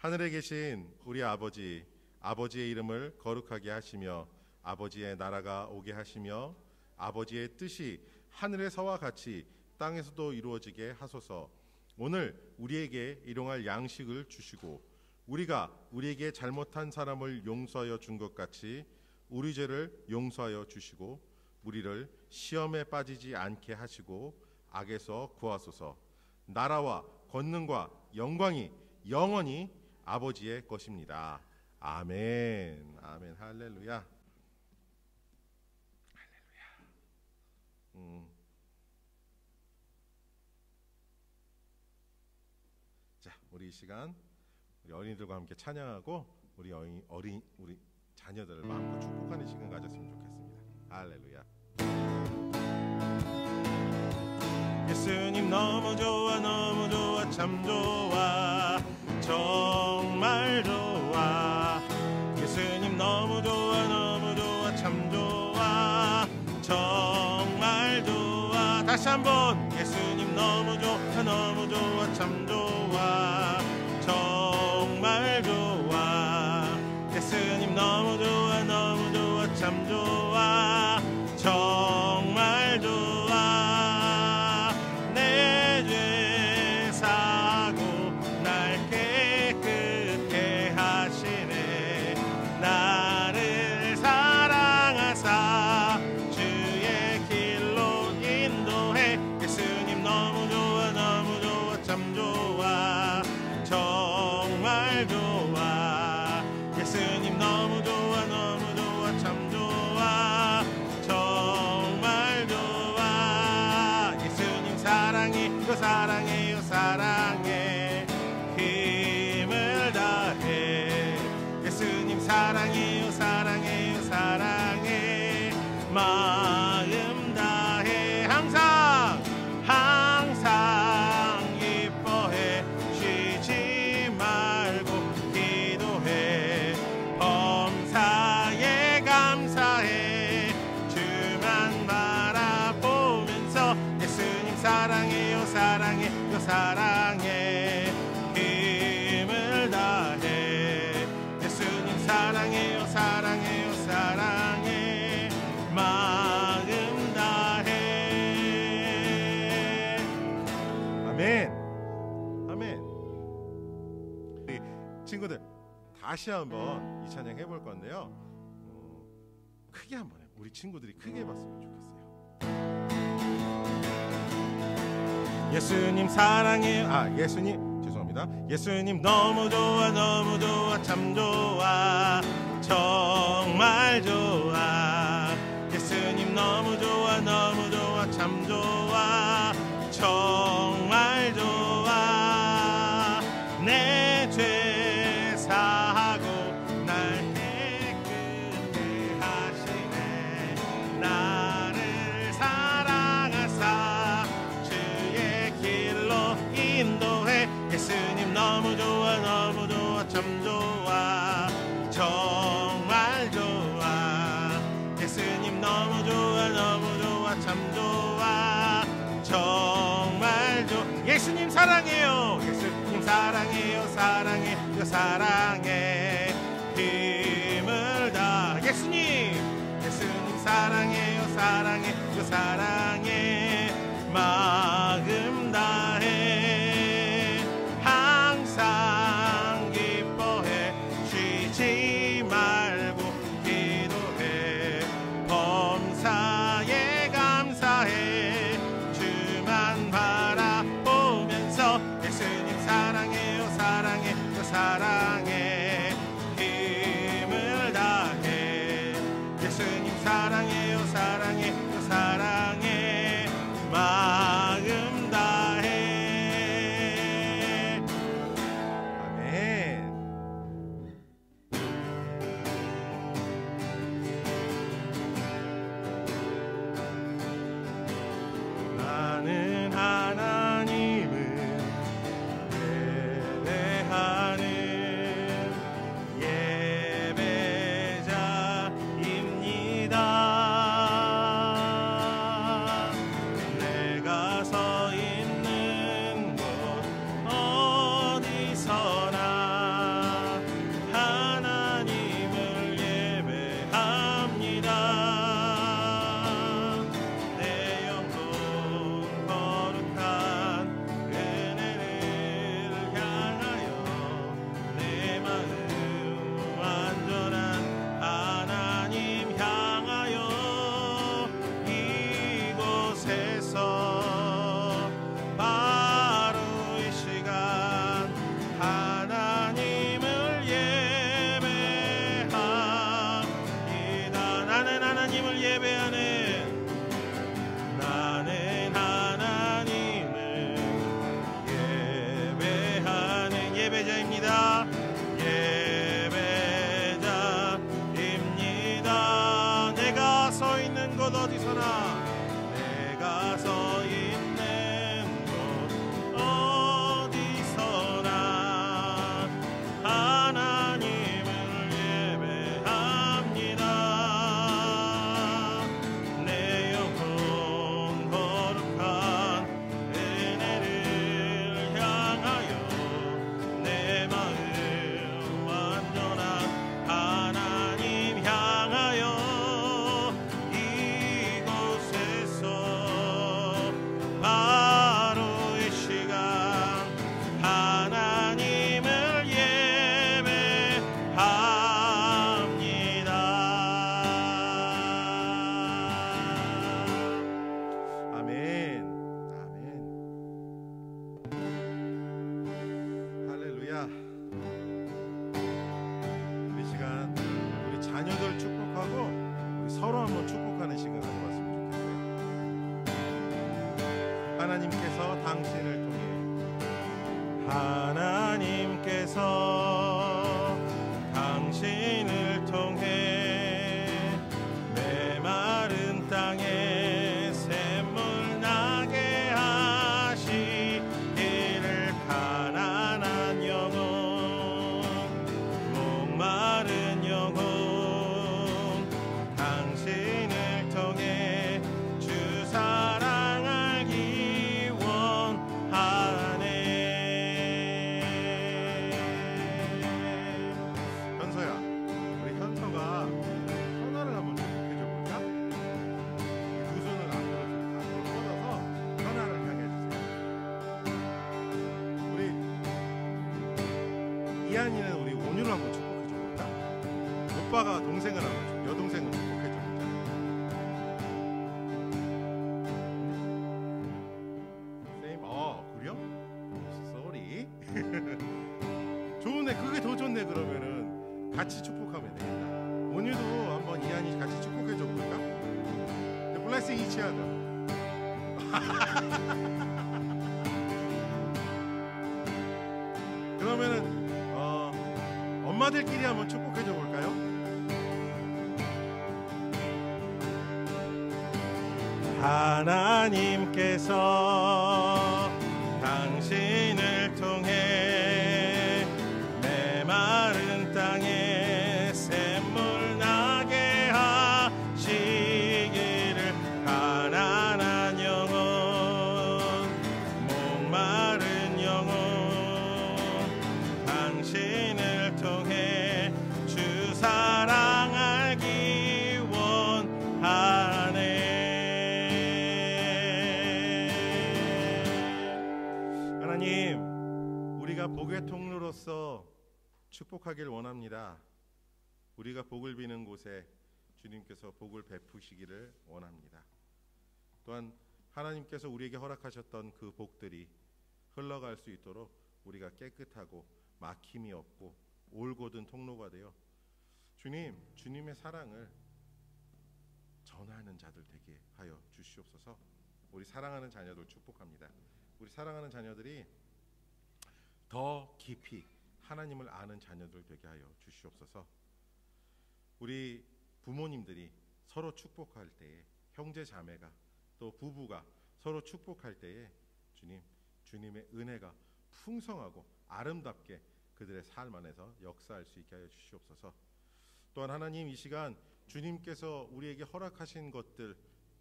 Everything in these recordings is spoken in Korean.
하늘에 계신 우리 아버지, 아버지의 이름을 거룩하게 하시며 아버지의 나라가 오게 하시며 아버지의 뜻이 하늘에서와 같이 땅에서도 이루어지게 하소서. 오늘 우리에게 일용할 양식을 주시고 우리가 우리에게 잘못한 사람을 용서하여 준 것 같이 우리 죄를 용서하여 주시고 우리를 시험에 빠지지 않게 하시고 악에서 구하소서. 나라와 권능과 영광이 영원히 아버지의 것입니다. 아멘. 아멘. 할렐루야. 할렐루야. 자, 우리 이 시간 우리 어린이들과 함께 찬양하고 우리 자녀들을 마음껏 축복하는 시간 가졌으면 좋겠습니다. 할렐루야. 예수님 너무 좋아, 너무 좋아, 참 좋아, 정말 좋아. 예수님 너무 좋아, 너무 좋아, 참 좋아, 정말 좋아. 다시 한번 예수님 너무 좋아, 너무 좋아, 참 좋아, 정말 좋아. 예수님 너무 좋아, 너무 좋아, 참 좋아, 정말 좋아. 내 죄 사고 날 깨끗게 하시네. 나를 사랑하사 주의 길로 인도해. 예수님 너무 좋아, 너무 좋아, 참 좋아, 정말 좋아. 예수님 너무 좋아, 너무 좋아, 참 좋아, 정말 좋아. 예수님 사랑해요, 사랑해요, 사랑해. 힘을 다해. 예수님 사랑해요, 사랑해요, 사랑해. 마음 다해. 항상 항상 기뻐해. 쉬지 말고 기도해. 범사에 감사해. 주만 바라보면서 예수님 사랑해요, 사랑해요, 사랑해. 힘을 다해. 예수님 사랑해요, 사랑해요, 사랑해. 마음 다해. 아멘. 아멘. 우리 친구들 다시 한번 이 찬양 해볼 건데요. 크게 한번 해. 우리 친구들이 크게 해봤으면 좋겠어요. 예수님 사랑해요. 예수님 죄송합니다. 예수님 너무 좋아, 너무 좋아, 참 좋아, 정말 좋아. 예수님 너무 좋아, 너무 좋아, 참 좋아, 정말 좋아. 내 죄 사하고 날 깨끗게 하시네. 나를 사랑하사 주의 길로 인도해. 예수님 너무 좋아, 너무 좋아, 참 좋아, 정말 좋아. 예수님 너무 좋아, 너무 좋아, 참 좋아, 정말 좋아. 예수님 사랑해요. 예수님 사랑해요, 사랑해요, 사랑해. 힘을 다. 예수님 사랑해요, 사랑해요, 사랑해. 마음 다해. 항상 기뻐해. 쉬지 말고 기도해. 범사에 감사해. 주만 바라보면서 예수님 사랑해요, 사랑해요, 사랑해. 힘을 다해. 예수님 사랑해요, 사랑해요, 사랑해. 마음 다해. 아멘. 나는 하나님을 예배하는 예배자입니다. 이곳 어디서나 내가 서 있는 곳 어디서나 하나님을 예배합니다. 내 영혼 거룩한 은혜를 향하여 내 마음 완전한 하나님 향하여 이곳에서 바로 이 시간 하나님을 예배합니다. 아멘. 아멘. 할렐루야. 우리 시간 우리 자녀들 축복하고 우리 서로 한번 축복하는 시간 가져봤으면 좋겠어요. 하나님께서 당신을 통해 하나님께서 당신을 통해 메마른 땅에 샘물 나게 하시기를 가난한 영혼 목마른 영혼 당신을 통해 주 사랑 알기 원하네. 현서야, 우리 현서가 현아를 한번 축복해줘 볼까? 두 손을 앞으로 뻗어서 현아를 향해 주세요. 우리 이한이는 우리 온유를 한번 축복해줘 볼까? 오빠가 동생을 한번 여동생을 축복해줘 볼까? 쌤, 그래요? 쏘리. 좋네, 그게 더 좋네. 그러면은 같이 축복하면 되겠다. 온유도 한번 이한이 같이 축복해줘 볼까? 블레싱 이치 하자. 그러면은 엄마들끼리 한번 축복해줘 볼까요? 하나님께서 당신을 통해 메마른 땅에 샘물 나게 하시기를 가난한 영혼 목마른 영혼 당신을 통해 주 사랑 알기 원하네. 하나님, 우리가 복의 통로로서 축복하길 원합니다. 우리가 복을 비는 곳에 주님께서 복을 베푸시기를 원합니다. 또한 하나님께서 우리에게 허락하셨던 그 복들이 흘러갈 수 있도록 우리가 깨끗하고 막힘이 없고 올곧은 통로가 되어 주님의 사랑을 전하는 자들 되게 하여 주시옵소서. 우리 사랑하는 자녀들 축복합니다. 우리 사랑하는 자녀들이 더 깊이 하나님을 아는 자녀들 되게 하여 주시옵소서. 우리 부모님들이 서로 축복할 때에 형제 자매가 또 부부가 서로 축복할 때에 주님의 은혜가 풍성하고 아름답게 그들의 삶 안에서 역사할 수 있게 하여 주시옵소서. 또한 하나님, 이 시간 주님께서 우리에게 허락하신 것들,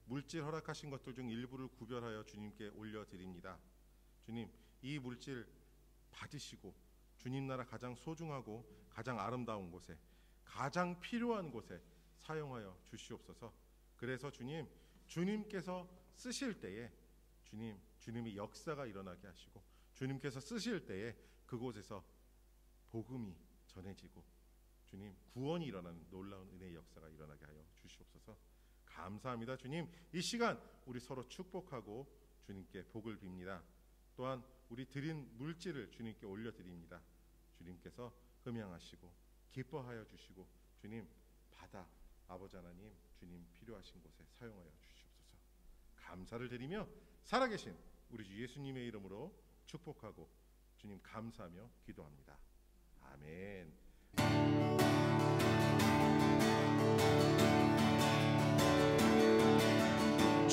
물질 허락하신 것들 중 일부를 구별하여 주님께 올려드립니다. 주님, 이 물질 받으시고 주님 나라 가장 소중하고 가장 아름다운 곳에, 가장 필요한 곳에 사용하여 주시옵소서. 그래서 주님께서 쓰실 때에 주님의 역사가 일어나게 하시고, 주님께서 쓰실 때에 그곳에서 복음이 전해지고 구원이 일어나는 놀라운 은혜의 역사가 일어나게 하여 주시옵소서. 감사합니다. 주님, 이 시간 우리 서로 축복하고 주님께 복을 빕니다. 또한 우리 드린 물질을 주님께 올려드립니다. 주님께서 흠양하시고 기뻐하여 주시고 주님 받아 아버지 하나님 주님 필요하신 곳에 사용하여 주시옵소서. 감사를 드리며 살아계신 우리 주 예수님의 이름으로 축복하고 주님 감사하며 기도합니다. 아멘.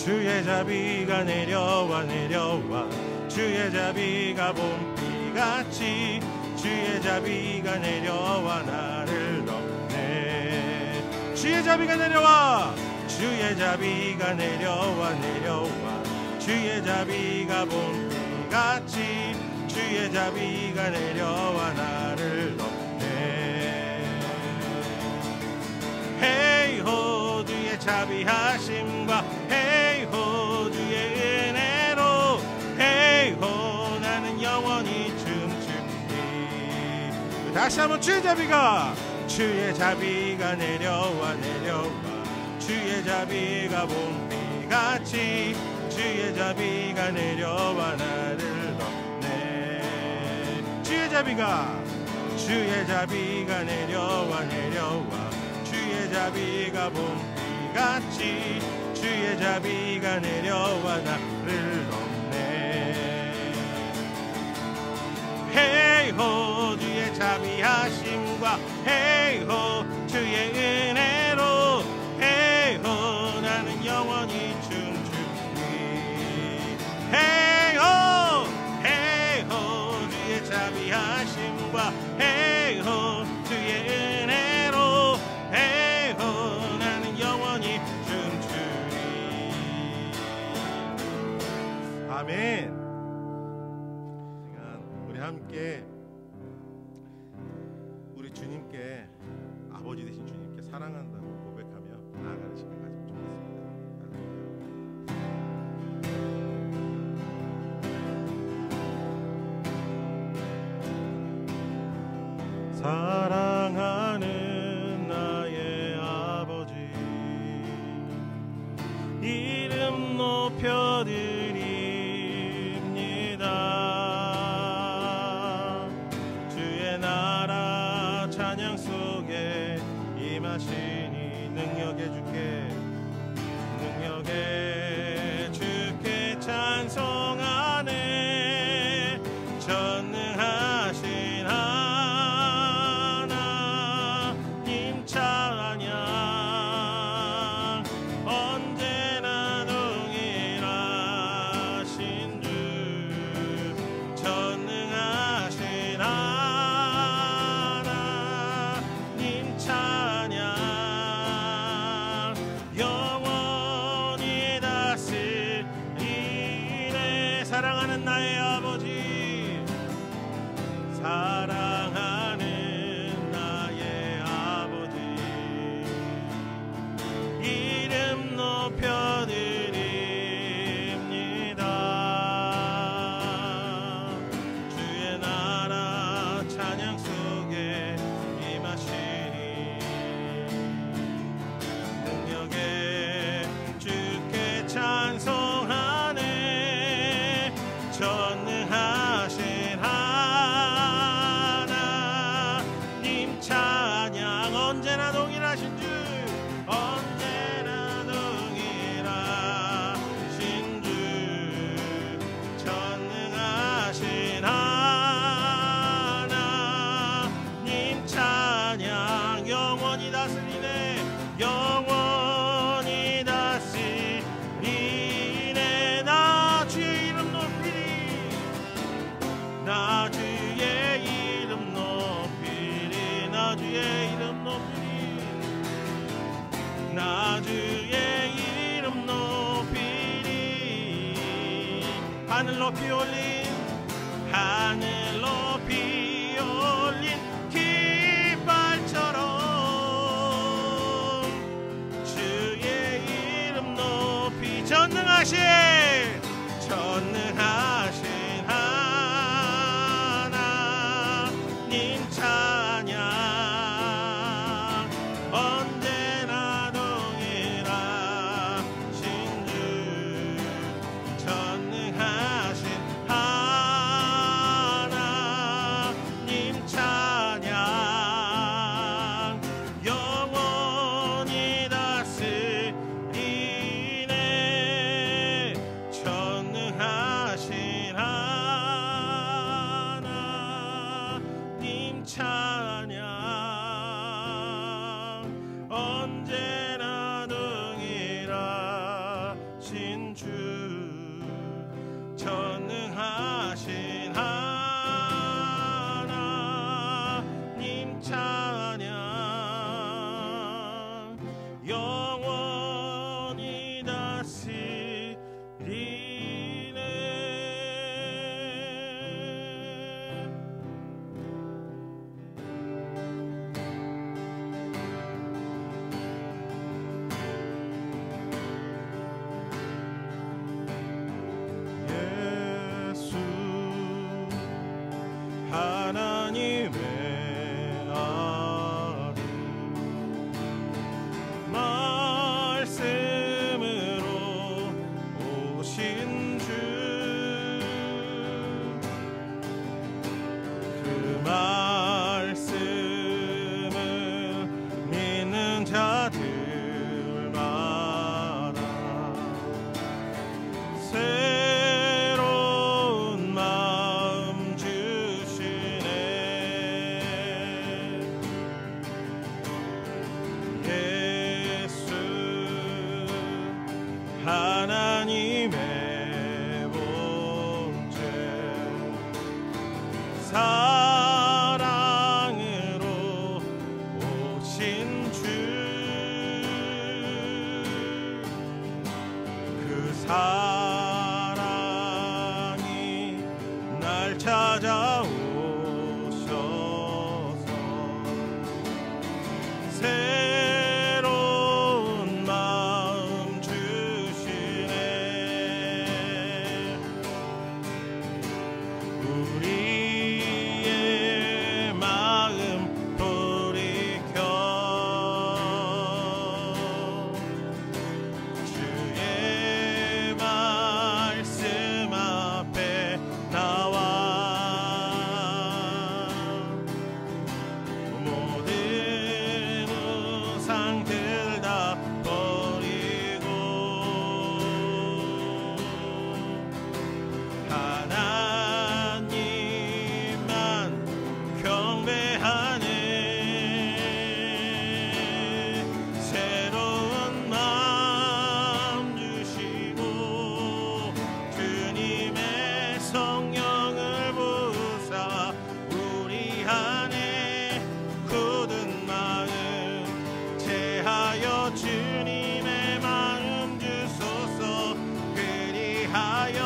주의 자비가 내려와 내려와 주의 자비가 봄비같이 주의 자비가 내려와 나를 덮네. 주의 자비가 내려와 주의 자비가 내려와 내려와 주의 자비가 봄비같이 주의 자비가 내려와 나를 덮네. 헤이호 주의 자비하심과 헤이호 주의 은혜로 헤이호 나는 영원히 춤추리. 다시 한번 주의 자비가 내려와 내려와 주의 자비가 봄비같이 주의 자비가 내려와 나를 덮네. 주의 자비가 내려와 내려와 주의 자비가 봄비같이 주의 자비가 내려와 나를 덮네. 헤이호 주의 자비하심과 헤이호 주의 은혜로 헤이호 나는 영원히 춤추리. 헤이호 헤이호 주의 자비하심과 헤이호 주의 은혜로 헤이호 나는 영원히 춤추리. 아멘. 우리 함께 우리 주님께, 아버지 되신 주님께 사랑한다고 고백하며 나아가는 시간 가지면 좋겠습니다. 사랑하는 나의 아버지, 이름 높여드립니다. 주의 나라 찬양 속에 임하시니 능력의 주께 찬송하네. 전능하신 하나님 찬양, 언제나 동일하신 주 전능하신 하나님 찬양, 영원히 다스리네. 사랑하는 나의 아버지, 사랑하는 나의 아버지, 이름 높여드립니다. 주의 나라 찬양 속에 임하시니 능력의 주께 찬송하네. 전능하신 하나님 찬양, 언제나 동일하신 주, 언제나 동일하신 주 전능하신 하나님 찬양, 영원히 다스리네. 영원히 다스리네. 나 주의 이름 높이리. 나 주의 이름 높이리. 나 주의 이름 높이리. 나 주의 이름 높이리. 하늘 높이 올린, 하늘 높이 올린 깃발처럼 주의 이름 높이, 전능하신 하나님 찬양, 언제나 동일하신 주 전능하신 하나님 찬양, 영원히 다스리네. 하나님의 본체 사랑으로 오신 주 그 사랑이 날 찾아오셔서 새로운 마음 주시네. 우리의 마음 돌이켜 주의 말씀 앞에 나와 모든 우상들 다 버리고 하나님만 경배하네. 새로운 마음 주시고 주님의 성령을 부으사 우리 안에 굳은 마음 제하여 주님의 마음 주소서. 그리하여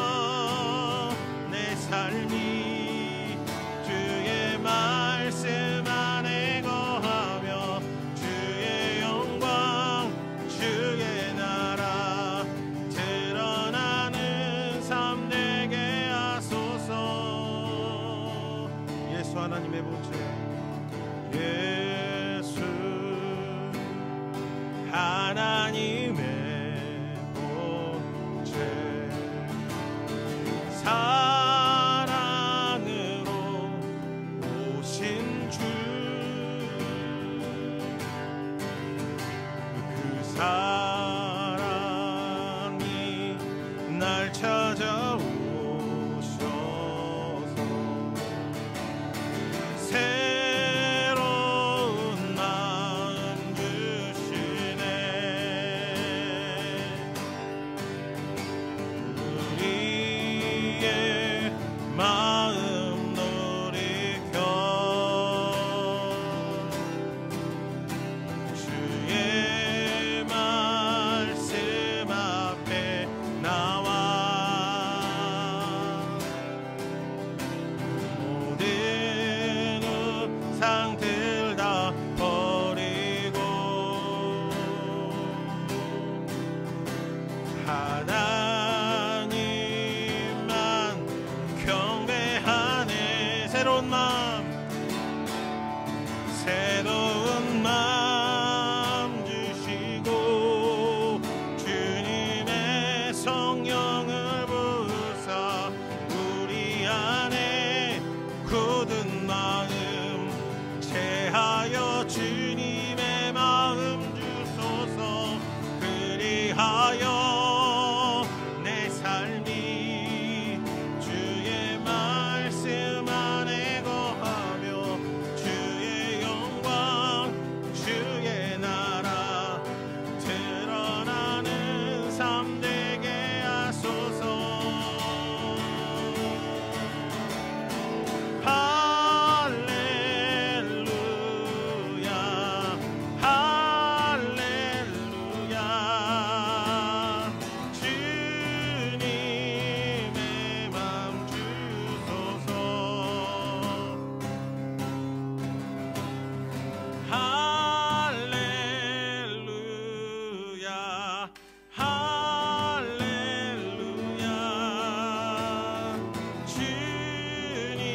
내 삶이 주의 말씀 안에 거하며 주의 영광 주의 나라 드러나는 삶 되게 하소서. 예수 하나님의 본체 예수 하나님의 본체 사랑으로 오신 주 그 사랑이 날 찾아오셔서 새로운 마음 주시네. 우리의 마음 돌이켜 주의 말씀 앞에 나와 모든 우상들 다 버리고 하나님만 경배하네. 새로운 마음 주시고 주님의 성령을 부으사 우리 안에 굳은 마음 제하여 주님의 마음 주소서. 그리하여 내 삶이 주의 말씀 안에 거하며 주의 영광 주의 나라 드러나는 삶 되게 하소서. 할렐루야 할렐루야 주님의 맘 주소서. 할렐루야 할렐루야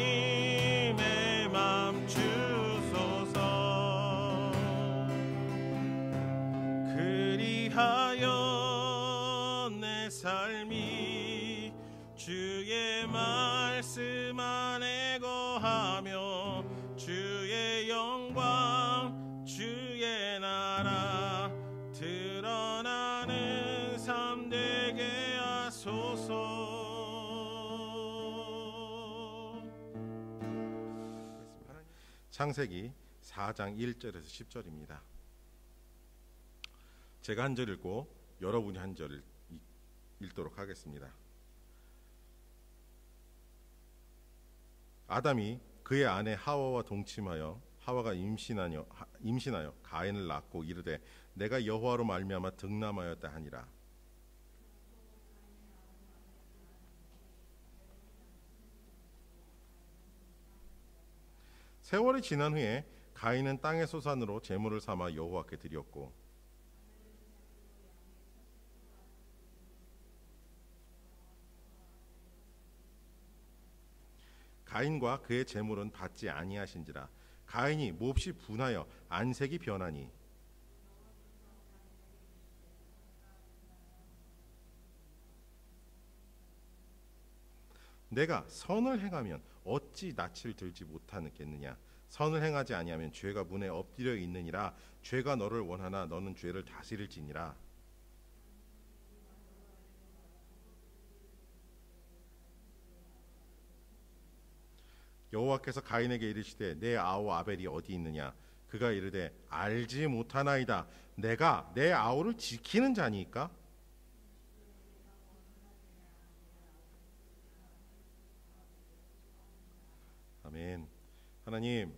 주님의 맘 주소서. 그리하여 내 삶이 주의 말씀 안에 거하며 주의 영광 주의 나라 드러나는 삶 되게 하소서. 창세기 4장 1절에서 10절입니다. 제가 한 절 읽고 여러분이 한 절 읽도록 하겠습니다. 아담이 그의 아내 하와와 동침하여 하와가 임신하여 가인을 낳고 이르되 내가 여호와로 말미암아 득남하였다 하니라. 세월이 지난 후에 가인은 땅의 소산으로 제물을 삼아 여호와께 드렸고 가인과 그의 제물은 받지 아니하신지라. 가인이 몹시 분하여 안색이 변하니 내가 선을 행하면 어찌 낯을 들지 못하겠느냐. 선을 행하지 아니하면 죄가 문에 엎드려 있느니라. 죄가 너를 원하나 너는 죄를 다스릴지니라. 여호와께서 가인에게 이르시되 내 아우 아벨이 어디 있느냐. 그가 이르되 알지 못하나이다. 내가 내 아우를 지키는 자니까. 아멘. 하나님,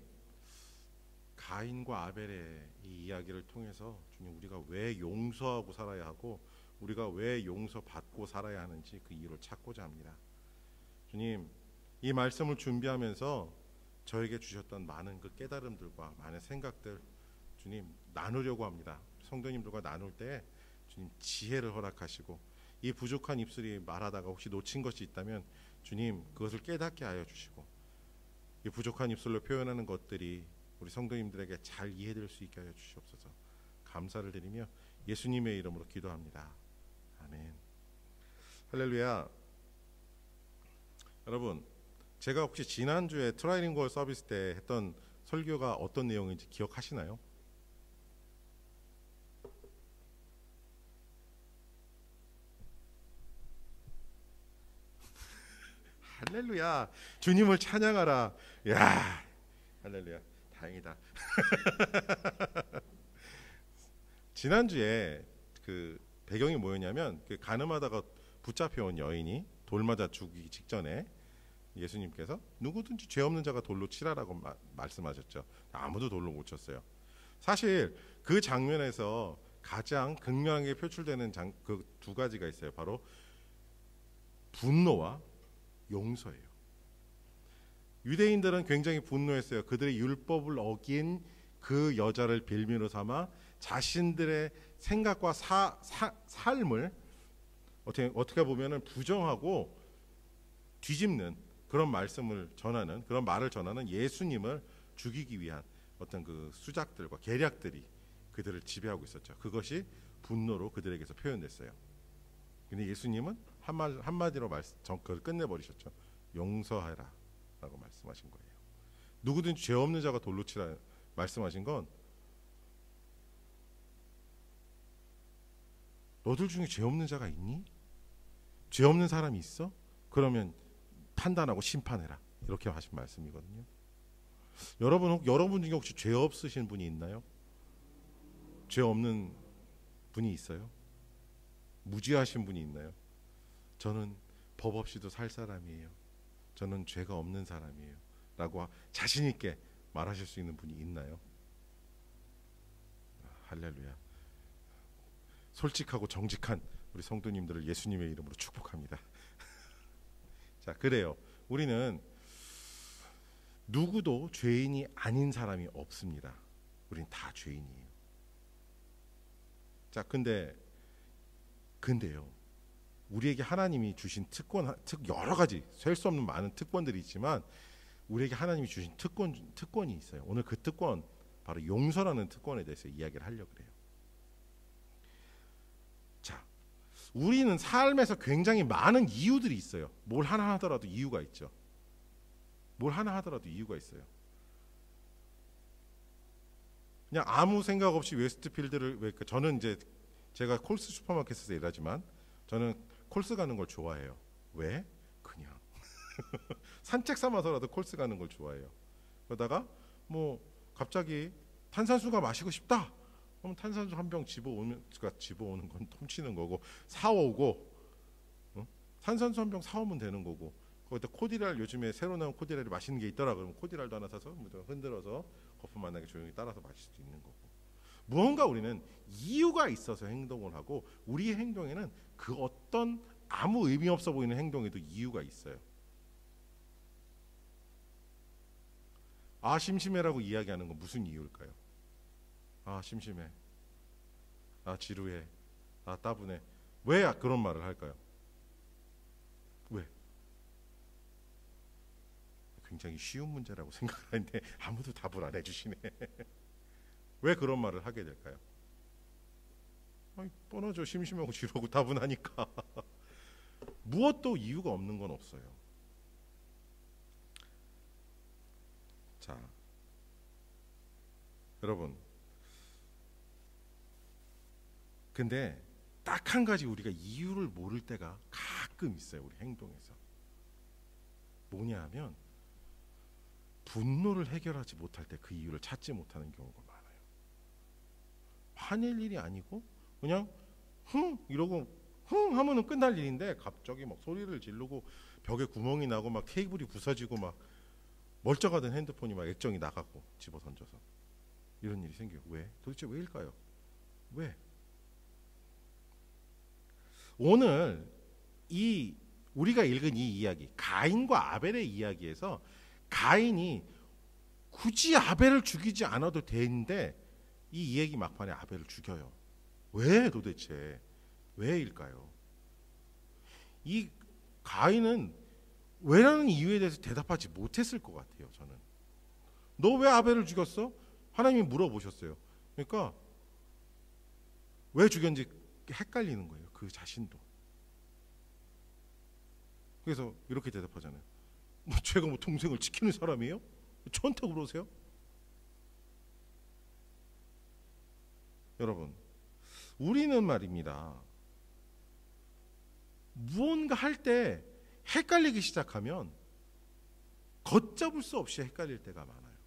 가인과 아벨의 이 이야기를 통해서 주님, 우리가 왜 용서하고 살아야 하고 우리가 왜 용서받고 살아야 하는지 그 이유를 찾고자 합니다. 주님, 이 말씀을 준비하면서 저에게 주셨던 많은 그 깨달음들과 많은 생각들 주님 나누려고 합니다. 성도님들과 나눌 때 주님 지혜를 허락하시고 이 부족한 입술이 말하다가 혹시 놓친 것이 있다면 주님 그것을 깨닫게 하여 주시고 이 부족한 입술로 표현하는 것들이 우리 성도님들에게 잘 이해될 수 있게 하여 주시옵소서. 감사를 드리며 예수님의 이름으로 기도합니다. 아멘. 할렐루야. 여러분, 제가 혹시 지난주에 트라이링구얼 서비스 때 했던 설교가 어떤 내용인지 기억하시나요? 할렐루야. 주님을 찬양하라. 야, 할렐루야. 다행이다. 지난주에 그 배경이 뭐였냐면 그 간음하다가 붙잡혀온 여인이 돌 맞아 죽기 직전에 예수님께서 누구든지 죄 없는 자가 돌로 치라라고 말씀하셨죠. 아무도 돌로 못 쳤어요. 사실 그 장면에서 가장 극명하게 표출되는 그 두 가지가 있어요. 바로 분노와 용서예요. 유대인들은 굉장히 분노했어요. 그들의 율법을 어긴 그 여자를 빌미로 삼아 자신들의 생각과 삶을 어떻게 보면은 부정하고 뒤집는 그런 말씀을 전하는, 그런 말을 전하는 예수님을 죽이기 위한 어떤 그 수작들과 계략들이 그들을 지배하고 있었죠. 그것이 분노로 그들에게서 표현됐어요. 근데 예수님은 한마디로 그걸 끝내버리셨죠. 용서하라 라고 말씀하신 거예요. 누구든지 죄 없는 자가 돌로 치라 말씀하신 건 너들 중에 죄 없는 자가 있니? 죄 없는 사람이 있어? 그러면 판단하고 심판해라. 이렇게 하신 말씀이거든요. 여러분 중에 혹시 죄 없으신 분이 있나요? 죄 없는 분이 있어요? 무죄하신 분이 있나요? 저는 법 없이도 살 사람이에요. 저는 죄가 없는 사람이에요. 라고 자신 있게 말하실 수 있는 분이 있나요? 할렐루야. 솔직하고 정직한 우리 성도님들을 예수님의 이름으로 축복합니다. 자, 그래요. 우리는 누구도 죄인이 아닌 사람이 없습니다. 우린 다 죄인이에요. 자, 근데요. 우리에게 하나님이 주신 여러 가지 셀 수 없는 많은 특권들이 있지만 우리에게 하나님이 주신 특권이 있어요. 오늘 그 특권, 바로 용서라는 특권에 대해서 이야기를 하려고 해요. 자, 우리는 삶에서 굉장히 많은 이유들이 있어요. 뭘 하나 하더라도 이유가 있죠. 뭘 하나 하더라도 이유가 있어요. 그냥 아무 생각 없이 웨스트필드를, 저는 이제 제가 콜스 슈퍼마켓에서 일하지만 저는 콜스 가는 걸 좋아해요. 왜? 그냥 산책 삼아서라도 콜스 가는 걸 좋아해요. 그러다가 뭐 갑자기 탄산수가 마시고 싶다. 그럼 탄산수 한 병 집어오는 건 훔치는 거고, 사오고 탄산수염병 사오면 되는 거고, 거기다 코디랄, 요즘에 새로 나온 코디랄이 맛있는 게 있더라 그러면 코디랄도 하나 사서 흔들어서 거품 만나게 조용히 따라서 마실 수 있는 거고. 무언가 우리는 이유가 있어서 행동을 하고, 우리의 행동에는 그 어떤 아무 의미 없어 보이는 행동에도 이유가 있어요. 아 심심해라고 이야기하는 건 무슨 이유일까요? 아 심심해, 아 지루해, 아 따분해. 왜 그런 말을 할까요? 왜? 굉장히 쉬운 문제라고 생각하는데 아무도 답을 안 해주시네. 왜 그런 말을 하게 될까요? 아니, 뻔하죠. 심심하고 지루하고 따분하니까. 무엇도 이유가 없는 건 없어요. 자, 여러분, 근데 딱 한 가지 우리가 이유를 모를 때가 가끔 있어요. 우리 행동에서. 뭐냐 하면 분노를 해결하지 못할 때 그 이유를 찾지 못하는 경우가 많아요. 화낼 일이 아니고 그냥 흥 이러고 흥 하면은 끝날 일인데 갑자기 막 소리를 지르고 벽에 구멍이 나고 막 케이블이 부서지고 막 멀쩡하던 핸드폰이 막 액정이 나가고 집어 던져서 이런 일이 생겨요. 왜? 도대체 왜일까요? 왜? 오늘 이 우리가 읽은 이 이야기, 가인과 아벨의 이야기에서 가인이 굳이 아벨을 죽이지 않아도 되는데 이 이야기 막판에 아벨을 죽여요. 왜 도대체? 왜일까요? 이 가인은 왜라는 이유에 대해서 대답하지 못했을 것 같아요. 저는. 너 왜 아벨을 죽였어? 하나님이 물어보셨어요. 그러니까 왜 죽였는지 헷갈리는 거예요. 그 자신도. 그래서 이렇게 대답하잖아요. 뭐 제가 뭐 동생을 지키는 사람이에요? 저한테 그러세요? 여러분, 우리는 말입니다. 무언가 할 때 헷갈리기 시작하면 걷잡을 수 없이 헷갈릴 때가 많아요.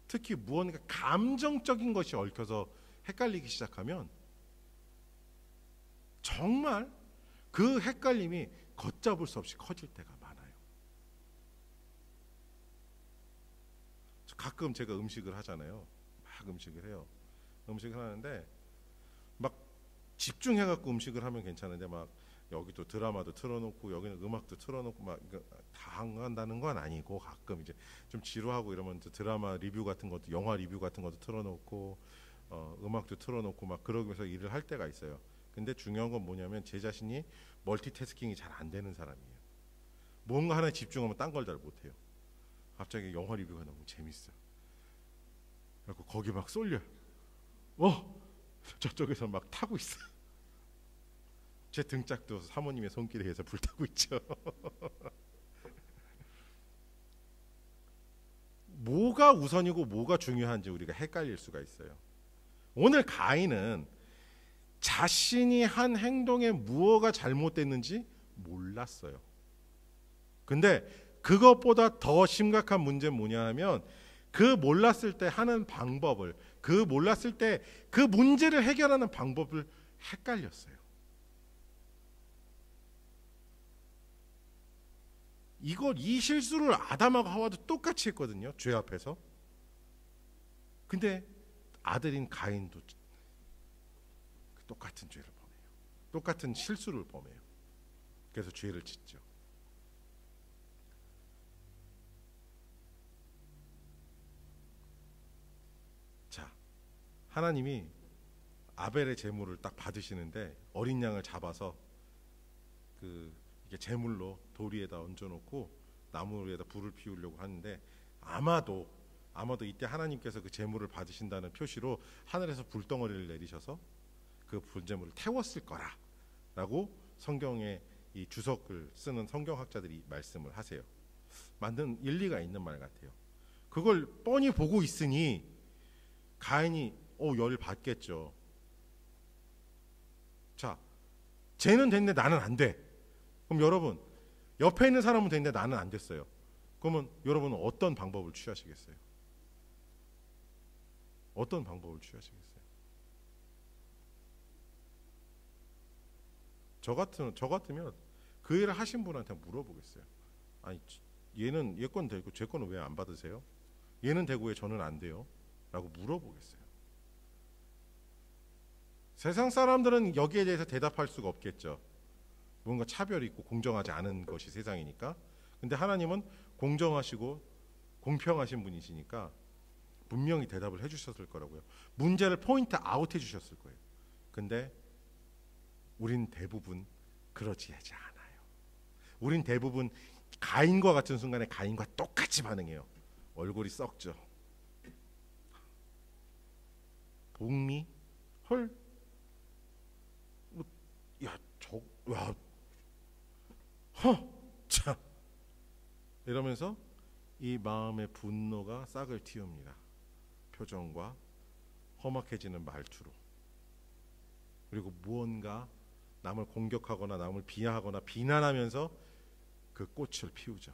특히 무언가 감정적인 것이 얽혀서 헷갈리기 시작하면 정말 그 헷갈림이 걷잡을 수 없이 커질 때가 많아요. 가끔 제가 음식을 하잖아요. 막 음식을 해요. 음식을 하는데 막 집중해갖고 음식을 하면 괜찮은데 막 여기 또 드라마도 틀어놓고 여기는 음악도 틀어놓고 막 다 한다는 건 아니고 가끔 이제 좀 지루하고 이러면 드라마 리뷰 같은 것도 영화 리뷰 같은 것도 틀어놓고 음악도 틀어놓고 막 그러면서 일을 할 때가 있어요. 근데 중요한 건 뭐냐면 제 자신이 멀티태스킹이 잘 안 되는 사람이에요. 뭔가 하나에 집중하면 딴 걸 잘 못해요. 갑자기 영화 리뷰가 너무 재밌어요. 그래서 거기 막 쏠려요. 저쪽에서 막 타고 있어요. 제 등짝도 사모님의 손길에 의해서 불타고 있죠. 뭐가 우선이고 뭐가 중요한지 우리가 헷갈릴 수가 있어요. 오늘 가인은 자신이 한 행동에 무엇가 잘못됐는지 몰랐어요. 근데 그것보다 더 심각한 문제는 뭐냐 하면 그 몰랐을 때 하는 방법을, 그 몰랐을 때 그 문제를 해결하는 방법을 헷갈렸어요. 이 실수를 아담하고 하와도 똑같이 했거든요. 죄 앞에서. 근데 아들인 가인도 똑같은 죄를 범해요. 똑같은 실수를 범해요. 그래서 죄를 짓죠. 자, 하나님이 아벨의 제물을 딱 받으시는데 어린 양을 잡아서 이게 제물로 돌 위에다 얹어놓고 나무 위에다 불을 피우려고 하는데 아마도 이때 하나님께서 그 제물을 받으신다는 표시로 하늘에서 불덩어리를 내리셔서 그 불제물을 태웠을 거라라고 성경에 이 주석을 쓰는 성경학자들이 말씀을 하세요. 맞는 일리가 있는 말 같아요. 그걸 뻔히 보고 있으니 가인이 열을 받겠죠. 자, 쟤는 됐는데 나는 안 돼. 그럼 여러분, 옆에 있는 사람은 됐는데 나는 안 됐어요. 그러면 여러분은 어떤 방법을 취하시겠어요? 어떤 방법을 취하시겠어요? 저 같으면 그 일을 하신 분한테 물어보겠어요. 아니, 얘는 얘 건 되고 제 거는 왜 안 받으세요? 얘는 되고 왜 저는 안 돼요? 라고 물어보겠어요. 세상 사람들은 여기에 대해서 대답할 수가 없겠죠. 뭔가 차별이 있고 공정하지 않은 것이 세상이니까. 근데 하나님은 공정하시고 공평하신 분이시니까 분명히 대답을 해주셨을 거라고요. 문제를 포인트 아웃 해주셨을 거예요. 근데 우린 대부분 그러지 않아요. 우린 대부분 가인과 같은 순간에 가인과 똑같이 반응해요. 얼굴이 썩죠. 복리? 헐? 참. 이러면서 이 마음의 분노가 싹을 틔웁니다. 표정과 험악해지는 말투로. 그리고 무언가 남을 공격하거나 남을 비하하거나 비난하면서 그 꽃을 피우죠.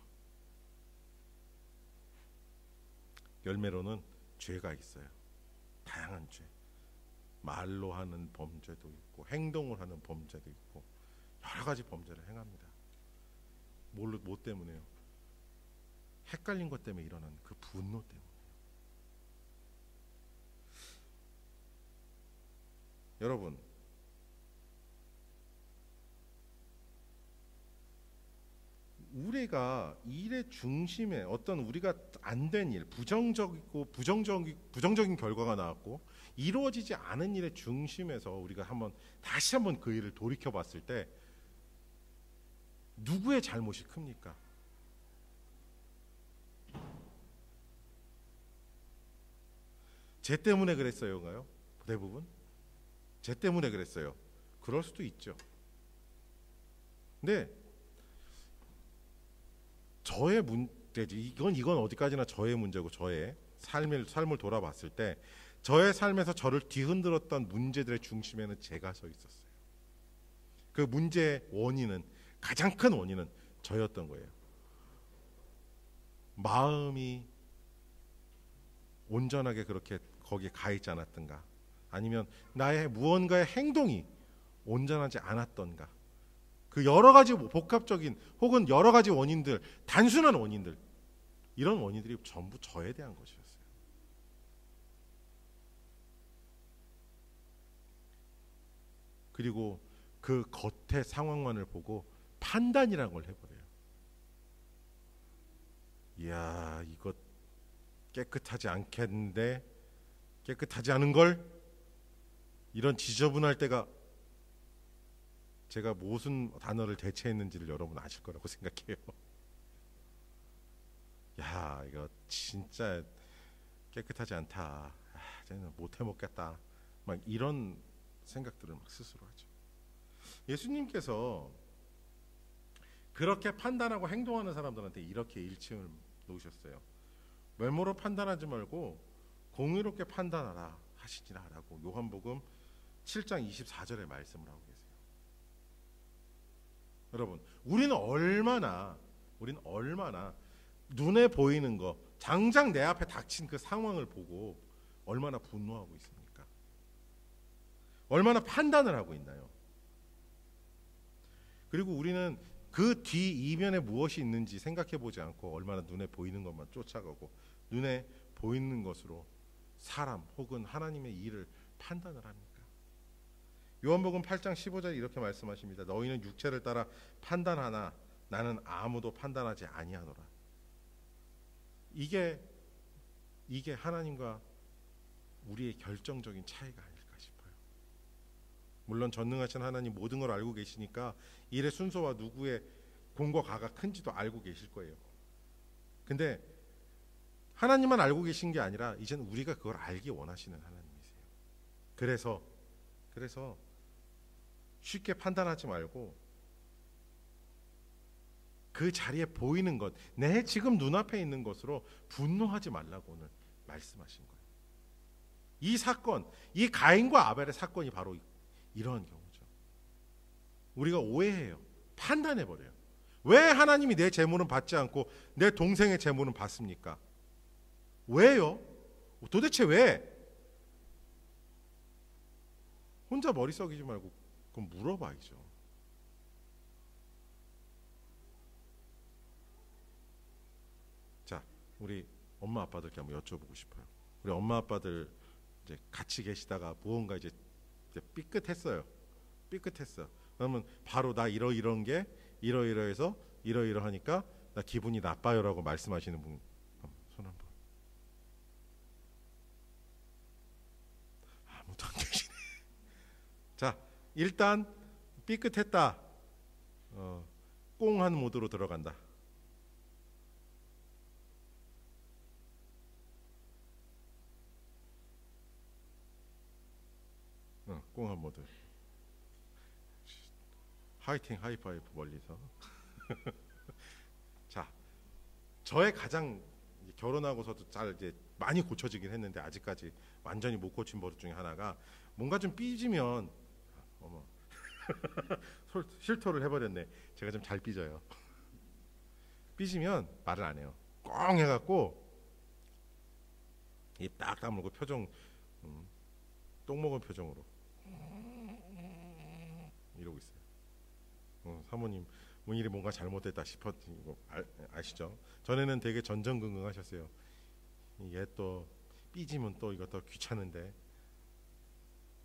열매로는 죄가 있어요. 다양한 죄. 말로 하는 범죄도 있고 행동을 하는 범죄도 있고 여러 가지 범죄를 행합니다. 뭐 때문에요? 헷갈린 것 때문에 일어난 그 분노 때문에. 여러분, 우리가 일의 중심에 어떤 우리가 안 된 일, 부정적이고 부정적인 결과가 나왔고 이루어지지 않은 일의 중심에서 우리가 다시 한번 그 일을 돌이켜 봤을 때 누구의 잘못이 큽니까? 쟤 때문에 그랬어요가요? 대부분? 쟤 때문에 그랬어요. 그럴 수도 있죠. 근데 저의 문제지. 이건 어디까지나 저의 문제고 저의 삶을 돌아봤을 때 저의 삶에서 저를 뒤흔들었던 문제들의 중심에는 제가 서 있었어요. 그 문제의 원인은, 가장 큰 원인은 저였던 거예요. 마음이 온전하게 그렇게 거기에 가 있지 않았던가, 아니면 나의 무언가의 행동이 온전하지 않았던가, 그 여러 가지 복합적인 혹은 여러 가지 원인들, 단순한 원인들, 이런 원인들이 전부 저에 대한 것이었어요. 그리고 그 겉의 상황만을 보고 판단이라는 걸 해버려요. 이야, 이거 깨끗하지 않겠는데, 깨끗하지 않은 걸, 이런 지저분할 때가, 제가 무슨 단어를 대체했는지를 여러분 아실 거라고 생각해요. 야, 이거 진짜 깨끗하지 않다. 쟤는 못 해먹겠다. 막 이런 생각들을 막 스스로 하죠. 예수님께서 그렇게 판단하고 행동하는 사람들한테 이렇게 일침을 놓으셨어요. 외모로 판단하지 말고 공의롭게 판단하라 하시니라라고 요한복음 7장 24절에 말씀을 하고 계세요. 여러분, 우리는 얼마나 눈에 보이는 거, 당장 내 앞에 닥친 그 상황을 보고 얼마나 분노하고 있습니까? 얼마나 판단을 하고 있나요? 그리고 우리는 그 뒤 이면에 무엇이 있는지 생각해 보지 않고 얼마나 눈에 보이는 것만 쫓아가고 눈에 보이는 것으로 사람 혹은 하나님의 일을 판단을 합니까? 요한복음 8장 15절에 이렇게 말씀하십니다. 너희는 육체를 따라 판단하나 나는 아무도 판단하지 아니하노라. 이게 하나님과 우리의 결정적인 차이가 아닐까 싶어요. 물론 전능하신 하나님 모든 걸 알고 계시니까 일의 순서와 누구의 공과 가가 큰지도 알고 계실 거예요. 근데 하나님만 알고 계신 게 아니라 이젠 우리가 그걸 알기 원하시는 하나님이세요. 그래서 쉽게 판단하지 말고 그 자리에 보이는 것, 내 지금 눈앞에 있는 것으로 분노하지 말라고 오늘 말씀하신 거예요. 이 사건, 이 가인과 아벨의 사건이 바로 이런 경우죠. 우리가 오해해요. 판단해버려요. 왜 하나님이 내 재물은 받지 않고 내 동생의 재물은 받습니까? 왜요? 도대체 왜? 혼자 머리 썩이지 말고 그럼 물어봐야죠. 우리 엄마 아빠들께 한번 여쭤보고 싶어요. 우리 엄마 아빠들 이제 같이 계시다가 무언가 이제 삐끗했어요. 삐끗했어. 그러면 바로 나 이런 게 이러이러해서 이러이러하니까 나 기분이 나빠요라고 말씀하시는 분 손 한번. 아무도 안 계시네. 자, 일단 삐끗했다. 꽁한 모드로 들어간다. 꽁한 모드. 화이팅 하이파이브 멀리서. 자, 저의 가장 결혼하고서도 잘 이제 많이 고쳐지긴 했는데 아직까지 완전히 못 고친 버릇 중에 하나가 뭔가 좀 삐지면 어머 실토를 해버렸네. 제가 좀 잘 삐져요. 삐지면 말을 안 해요. 꽁 해갖고 입 딱 다물고 표정 똥 먹은 표정으로 이러고 있어요. 사모님 뭐 일이 뭔가 잘못됐다 싶었 아시죠? 전에는 되게 전전긍긍하셨어요. 얘 또 삐지면 또 이거 더 귀찮은데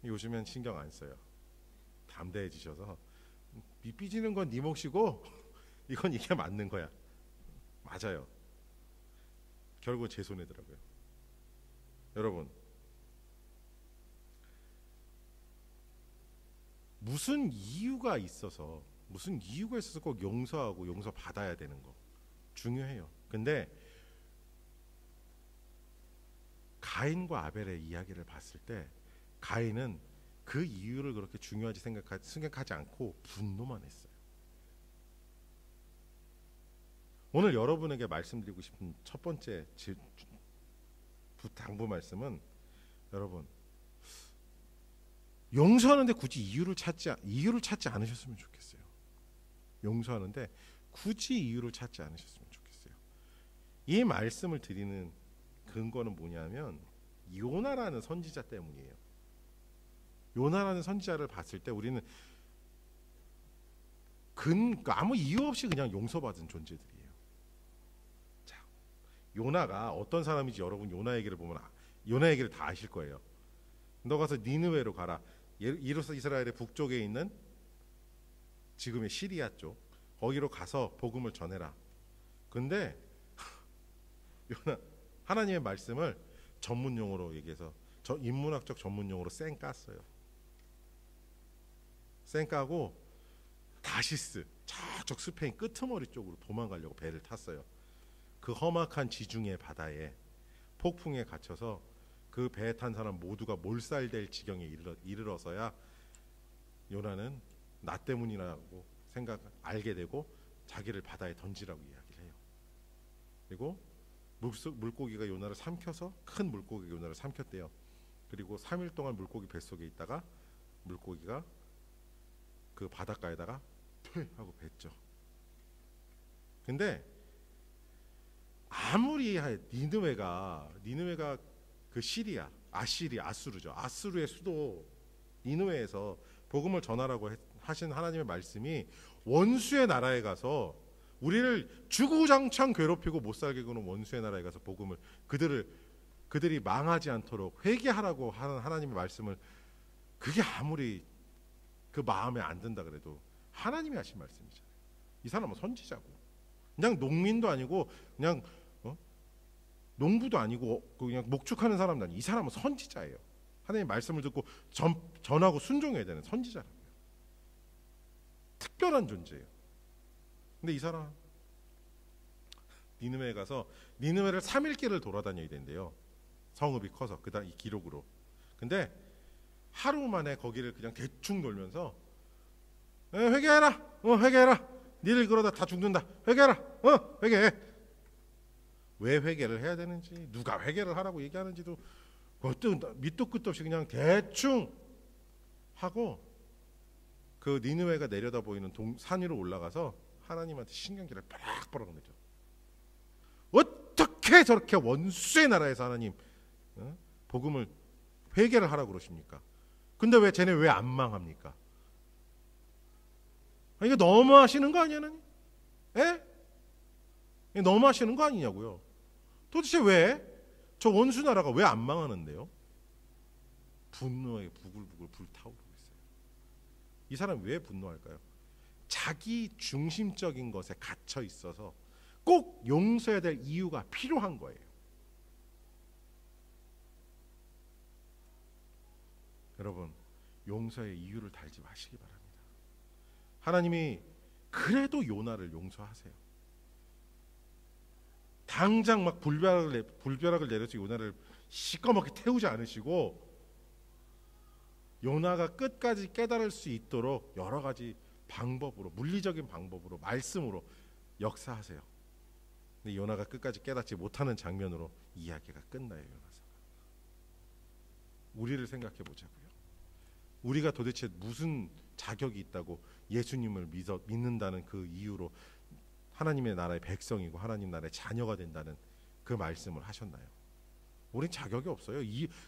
요즘엔 신경 안 써요. 담대해지셔서 삐지는 건 네 몫이고 이건 이게 맞는 거야. 맞아요. 결국 제 손해더라고요. 여러분 무슨 이유가 있어서 꼭 용서하고 용서받아야 되는 거 중요해요. 근데 가인과 아벨의 이야기를 봤을 때 가인은 그 이유를 그렇게 중요하지 생각하지 않고 분노만 했어요. 오늘 여러분에게 말씀드리고 싶은 첫 번째 당부 말씀은 여러분 용서하는데 굳이 이유를 찾지 않으셨으면 좋겠어요. 용서하는데 굳이 이유를 찾지 않으셨으면 좋겠어요. 이 말씀을 드리는 근거는 뭐냐면 요나라는 선지자 때문이에요. 요나라는 선지자를 봤을 때 우리는 아무 이유 없이 그냥 용서받은 존재들이에요. 자, 요나가 어떤 사람인지 여러분 요나 얘기를 보면 요나 얘기를 다 아실 거예요. 너 가서 니느웨로 가라. 이스라엘의 북쪽에 있는 지금의 시리아 쪽 거기로 가서 복음을 전해라. 근데 요나 하나님의 말씀을 전문용어로 얘기해서 인문학적 전문용어로 쌩깠어요. 쌩까고 다시스 저쪽 스페인 끄트머리 쪽으로 도망가려고 배를 탔어요. 그 험악한 지중해 바다에 폭풍에 갇혀서 그 배에 탄 사람 모두가 몰살될 지경에 이르러서야 요나는 나 때문이라고 알게 되고 자기를 바다에 던지라고 이야기를 해요. 그리고 물고기가 요나를 삼켜서 큰 물고기가 요나를 삼켰대요. 그리고 3일 동안 물고기 뱃속에 있다가 물고기가 그 바닷가에다가 퇴 하고 뱉죠. 근데 아무리 니느웨가 그 시리아, 아수르죠. 아수르의 수도 니느웨에서 복음을 전하라고 하신 하나님의 말씀이 원수의 나라에 가서 우리를 주구장창 괴롭히고 못 살게 구는 원수의 나라에 가서 복음을 그들이 망하지 않도록 회개하라고 하는 하나님의 말씀을 그게 아무리 그 마음에 안 든다 그래도 하나님이 하신 말씀이잖아요. 이 사람은 선지자고 그냥 농민도 아니고 그냥 농부도 아니고 그냥 목축하는 사람도 아니고 이 사람은 선지자예요. 하나님의 말씀을 듣고 전하고 순종해야 되는 선지자라고요. 특별한 존재예요. 근데 이 사람 니느웨에 가서 니느웨를 3일길을 돌아다녀야 된대요. 성읍이 커서 그다음 이 기록으로. 근데 하루 만에 거기를 그냥 대충 돌면서 회개해라. 회개해라. 니들 그러다 다 죽는다. 회개해라. 회개해. 왜 회개를 해야 되는지 누가 회개를 하라고 얘기하는지도 그것도 밑도 끝도 없이 그냥 대충 하고 그 니느웨가 내려다 보이는 산 위로 올라가서 하나님한테 신경질을 빡빡 내죠. 어떻게 저렇게 원수의 나라에서 하나님 복음을 회개를 하라고 그러십니까? 근데 왜 쟤네 왜 안 망합니까? 이거 너무 하시는 거 아니야, 하나님? 예? 너무 하시는 거 아니냐고요. 도대체 왜? 저 원수 나라가 왜 안 망하는데요? 분노에 부글부글 불타오르고 있어요. 이 사람 왜 분노할까요? 자기 중심적인 것에 갇혀 있어서 꼭 용서해야 될 이유가 필요한 거예요. 여러분, 용서의 이유를 달지 마시기 바랍니다. 하나님이 그래도 요나를 용서하세요. 당장 막 불벼락을 내려서 요나를 시꺼멓게 태우지 않으시고 요나가 끝까지 깨달을 수 있도록 여러 가지 방법으로, 물리적인 방법으로, 말씀으로 역사하세요. 근데 요나가 끝까지 깨닫지 못하는 장면으로 이야기가 끝나요. 요나서가. 우리를 생각해 보자고요. 우리가 도대체 무슨 자격이 있다고 예수님을 믿는다는 그 이유로 하나님의 나라의 백성이고 하나님 나라의 자녀가 된다는 그 말씀을 하셨나요? 우린 자격이 없어요.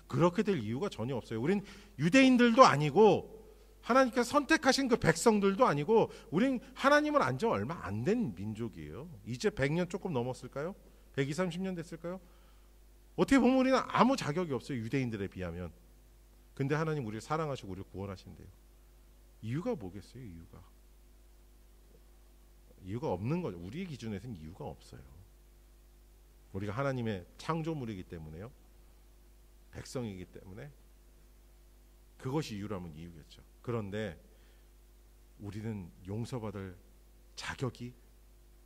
그렇게 될 이유가 전혀 없어요. 우린 유대인들도 아니고 하나님께서 선택하신 그 백성들도 아니고 우린 하나님을 안 지 얼마 안 된 민족이에요. 이제 100년 조금 넘었을까요? 120, 30년 됐을까요? 어떻게 보면 우리는 아무 자격이 없어요. 유대인들에 비하면. 근데 하나님 우리를 사랑하시고 우리를 구원하신대요. 이유가 뭐겠어요? 이유가 없는 거죠. 우리의 기준에서는 이유가 없어요. 우리가 하나님의 창조물이기 때문에요. 백성이기 때문에 그것이 이유라면 이유겠죠. 그런데 우리는 용서받을 자격이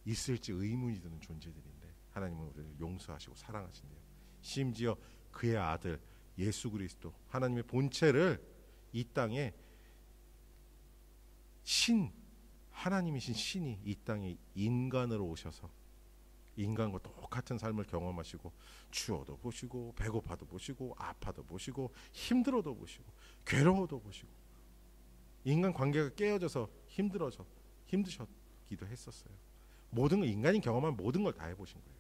있을지 의문이 드는 존재들인데 하나님은 우리를 용서하시고 사랑하신대요. 심지어 그의 아들 예수 그리스도 하나님의 본체를 이 땅에 하나님이신 신이 이 땅에 인간으로 오셔서 인간과 똑같은 삶을 경험하시고 추워도 보시고 배고파도 보시고 아파도 보시고 힘들어도 보시고 괴로워도 보시고 인간 관계가 깨어져서 힘드셨기도 했었어요. 모든 걸 인간이 경험한 모든 걸 다 해보신 거예요.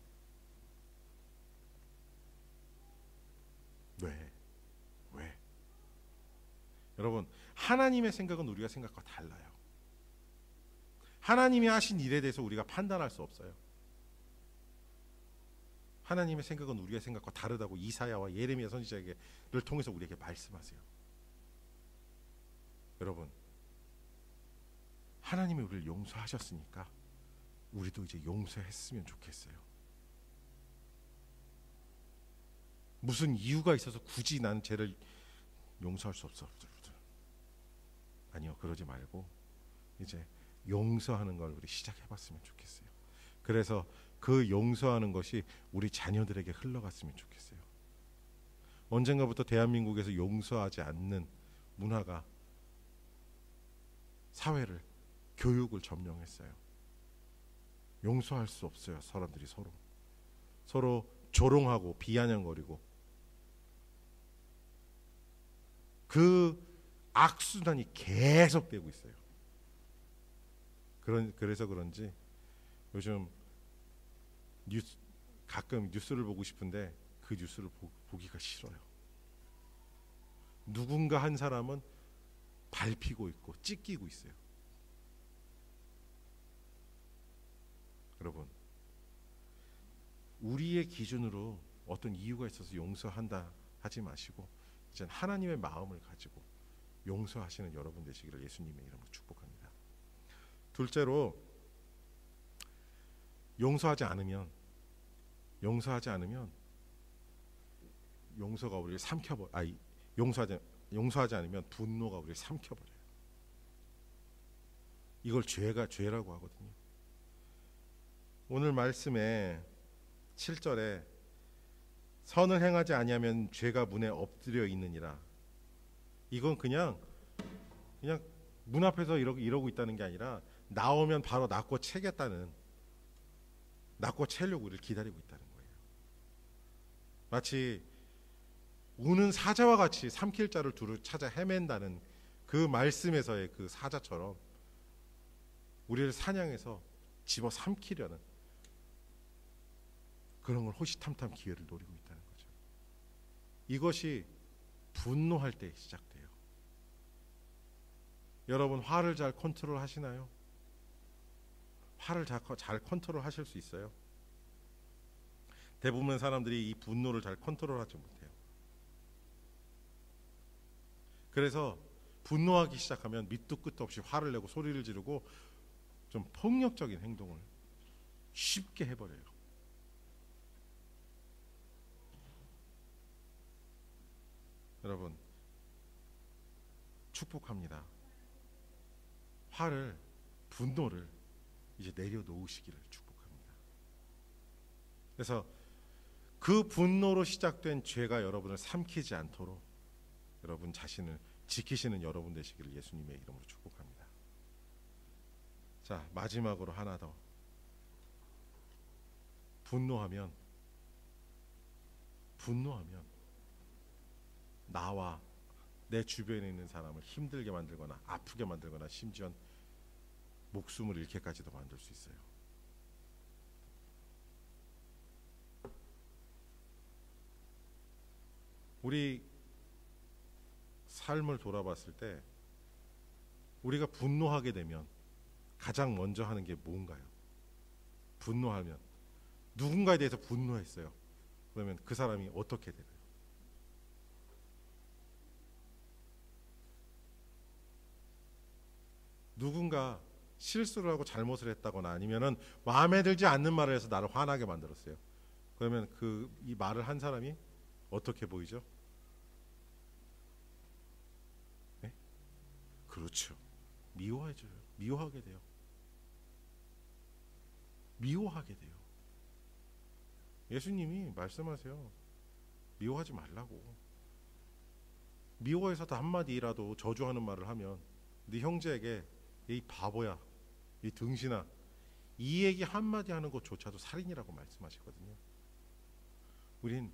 왜? 여러분, 하나님의 생각은 우리가 생각과 달라요. 하나님이 하신 일에 대해서 우리가 판단할 수 없어요. 하나님의 생각은 우리의 생각과 다르다고 이사야와 예레미야 선지자를 통해서 우리에게 말씀하세요. 여러분, 하나님이 우리를 용서하셨으니까 우리도 이제 용서했으면 좋겠어요. 무슨 이유가 있어서 굳이 나는 죄를 용서할 수 없어. 아니요, 그러지 말고 이제 용서하는 걸 우리 시작해봤으면 좋겠어요. 그래서 그 용서하는 것이 우리 자녀들에게 흘러갔으면 좋겠어요. 언젠가부터 대한민국에서 용서하지 않는 문화가 사회를, 교육을 점령했어요. 용서할 수 없어요. 사람들이 서로 조롱하고 비아냥거리고 그 악순환이 계속되고 있어요. 그래서 그런지 요즘 가끔 뉴스를 보고 싶은데 그 뉴스를 보기가 싫어요. 누군가 한 사람은 밟히고 있고 찢기고 있어요. 여러분, 우리의 기준으로 어떤 이유가 있어서 용서한다 하지 마시고 이제 하나님의 마음을 가지고 용서하시는 여러분 되시기를 예수님의 이름으로 축복합니다. 둘째로, 용서하지 않으면 용서가 우리를 용서하지 않으면 분노가 우리를 삼켜버려요. 이걸 죄라고 하거든요. 오늘 말씀에 7절에 선을 행하지 아니하면 죄가 문에 엎드려 있느니라. 이건 그냥 문 앞에서 이러고 있다는 게 아니라 나오면 바로 낚고 채려고 우리를 기다리고 있다는 거예요. 마치 우는 사자와 같이 삼킬 자를 두루 찾아 헤맨다는 그 말씀에서의 그 사자처럼 우리를 사냥해서 집어 삼키려는 그런 걸 호시탐탐 기회를 노리고 있다는 거죠. 이것이 분노할 때 시작돼요. 여러분, 화를 잘 컨트롤 하시나요? 화를 잘 컨트롤 하실 수 있어요? 대부분의 사람들이 이 분노를 잘 컨트롤하지 못해요. 그래서 분노하기 시작하면 밑도 끝도 없이 화를 내고 소리를 지르고 좀 폭력적인 행동을 쉽게 해버려요. 여러분, 축복합니다. 화를, 분노를 이제 내려놓으시기를 축복합니다. 그래서 그 분노로 시작된 죄가 여러분을 삼키지 않도록 여러분 자신을 지키시는 여러분 되시기를 예수님의 이름으로 축복합니다. 자, 마지막으로 하나 더. 분노하면 나와 내 주변에 있는 사람을 힘들게 만들거나 아프게 만들거나 심지어 목숨을 잃게까지도 만들 수 있어요. 우리 삶을 돌아봤을 때 우리가 분노하게 되면 가장 먼저 하는 게 뭔가요? 분노하면 누군가에 대해서 분노했어요. 그러면 그 사람이 어떻게 되나요? 누군가 실수를 하고 잘못을 했다거나 아니면은 마음에 들지 않는 말을 해서 나를 화나게 만들었어요. 그러면 이 말을 한 사람이 어떻게 보이죠? 네? 그렇죠. 미워해줘요. 미워하게 돼요. 미워하게 돼요. 예수님이 말씀하세요. 미워하지 말라고. 미워해서도 한마디라도 저주하는 말을 하면 네 형제에게 이 바보야, 이 등신아, 이 얘기 한마디 하는 것조차도 살인이라고 말씀하시거든요. 우린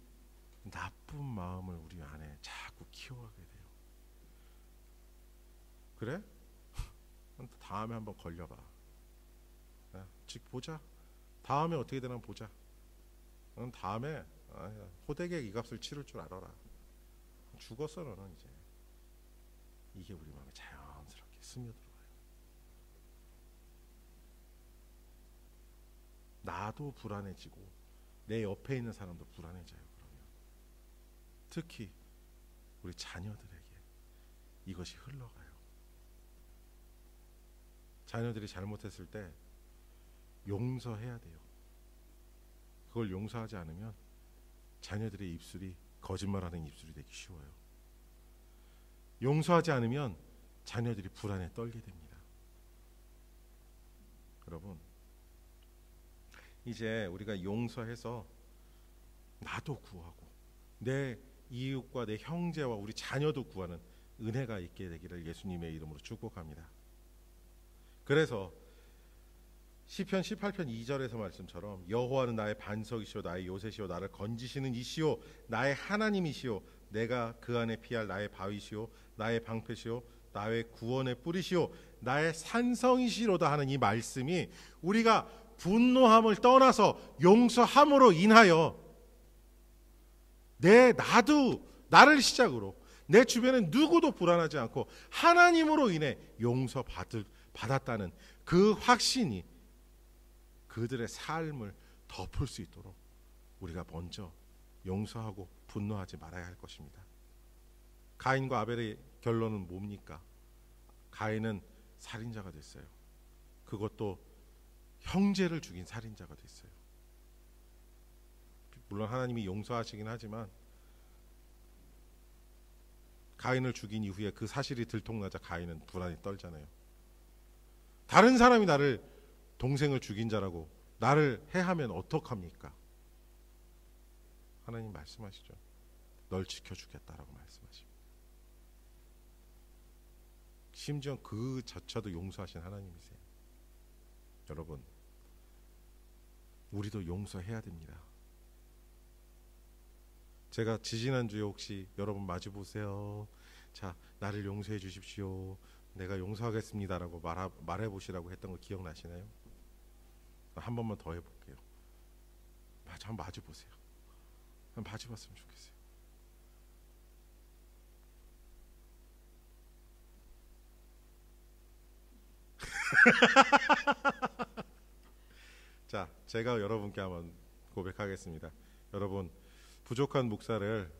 나쁜 마음을 우리 안에 자꾸 키워가게 돼요. 그래? 다음에 한번 걸려봐. 즉 보자. 다음에 어떻게 되나 보자. 다음에 호되게 이 값을 치를 줄 알아라. 죽었어 너는 이제. 이게 우리 마음에 자연스럽게 스며들어요. 나도 불안해지고 내 옆에 있는 사람도 불안해져요. 그러면 특히 우리 자녀들에게 이것이 흘러가요. 자녀들이 잘못했을 때 용서해야 돼요. 그걸 용서하지 않으면 자녀들의 입술이 거짓말하는 입술이 되기 쉬워요. 용서하지 않으면 자녀들이 불안에 떨게 됩니다. 여러분, 이제 우리가 용서해서 나도 구하고 내 이웃과 내 형제와 우리 자녀도 구하는 은혜가 있게 되기를 예수님의 이름으로 축복합니다. 그래서 시편 18편 2절에서 말씀처럼 여호와는 나의 반석이시오 나의 요새시오 나를 건지시는 이시오 나의 하나님이시오 내가 그 안에 피할 나의 바위시오 나의 방패시오 나의 구원의 뿌리시오 나의 산성이시로다 하는 이 말씀이 우리가 분노함을 떠나서 용서함으로 인하여 나를 시작으로 내 주변에 누구도 불안하지 않고 하나님으로 인해 용서받았다는 그 확신이 그들의 삶을 덮을 수 있도록 우리가 먼저 용서하고 분노하지 말아야 할 것입니다. 가인과 아벨의 결론은 뭡니까? 가인은 살인자가 됐어요. 그것도 형제를 죽인 살인자가 됐어요. 물론 하나님이 용서하시긴 하지만 가인을 죽인 이후에 그 사실이 들통나자 가인은 불안이 떨잖아요. 다른 사람이 나를 동생을 죽인 자라고 나를 해하면 어떡합니까? 하나님 말씀하시죠. 널 지켜주겠다라고 말씀하십니다. 심지어 그 자체도 용서하신 하나님이세요. 여러분, 우리도 용서해야 됩니다. 제가 지지난주에 혹시 여러분 마주 보세요. 자, 나를 용서해 주십시오. 내가 용서하겠습니다라고 말해보시라고 했던 거 기억나시나요? 한 번만 더 해볼게요. 한번 마주 보세요. 한번 마주 봤으면 좋겠어요. 자, 제가 여러분께 한번 고백하겠습니다. 여러분, 부족한 목사를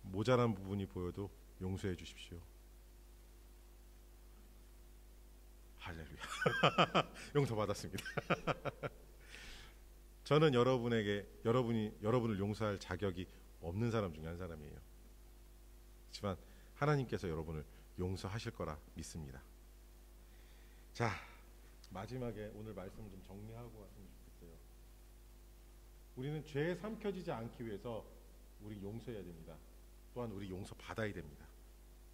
모자란 부분이 보여도 용서해 주십시오. 할렐루야. 용서받았습니다. 저는 여러분을 용서할 자격이 없는 사람 중에 한 사람이에요. 하지만 하나님께서 여러분을 용서하실 거라 믿습니다. 자, 마지막에 오늘 말씀 좀 정리하고 갔으면 좋겠어요. 우리는 죄에 삼켜지지 않기 위해서 우리 용서해야 됩니다. 또한 우리 용서 받아야 됩니다.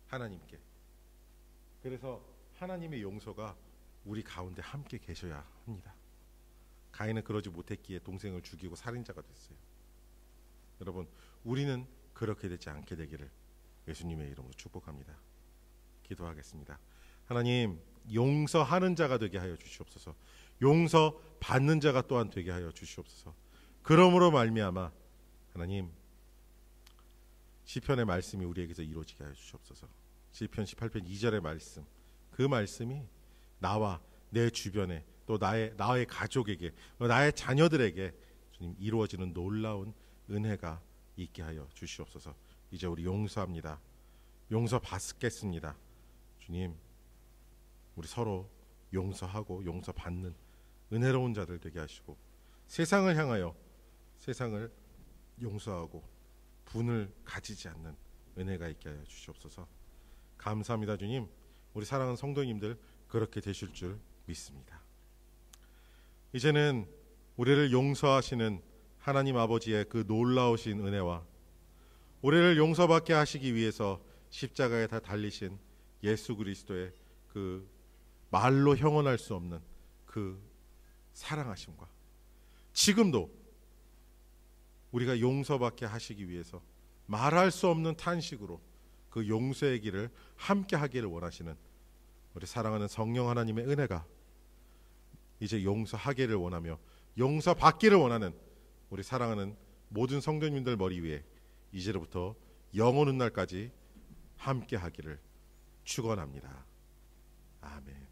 하나님께. 그래서 하나님의 용서가 우리 가운데 함께 계셔야 합니다. 가인은 그러지 못했기에 동생을 죽이고 살인자가 됐어요. 여러분, 우리는 그렇게 되지 않게 되기를 예수님의 이름으로 축복합니다. 기도하겠습니다. 하나님, 용서하는 자가 되게 하여 주시옵소서. 용서 받는 자가 또한 되게 하여 주시옵소서. 그러므로 말미암아 하나님, 시편의 말씀이 우리에게서 이루어지게 하여 주시옵소서. 시편 18편 2절의 말씀, 그 말씀이 나와 내 주변에 또 나의 가족에게, 나의 자녀들에게 주님 이루어지는 놀라운 은혜가 있게 하여 주시옵소서. 이제 우리 용서합니다. 용서 받겠습니다. 주님, 우리 서로 용서하고 용서받는 은혜로운 자들 되게 하시고, 세상을 향하여 세상을 용서하고 분을 가지지 않는 은혜가 있게 하여 주시옵소서. 감사합니다. 주님, 우리 사랑하는 성도님들 그렇게 되실 줄 믿습니다. 이제는 우리를 용서하시는 하나님 아버지의 그 놀라우신 은혜와 우리를 용서받게 하시기 위해서 십자가에 다 달리신 예수 그리스도의 그 말로 형언할 수 없는 그 사랑하심과, 지금도 우리가 용서받게 하시기 위해서 말할 수 없는 탄식으로 그 용서의 길을 함께 하기를 원하시는 우리 사랑하는 성령 하나님의 은혜가 이제 용서하기를 원하며 용서받기를 원하는 우리 사랑하는 모든 성도님들 머리 위에 이제로부터 영원 훗날까지 함께 하기를 축원합니다. 아멘.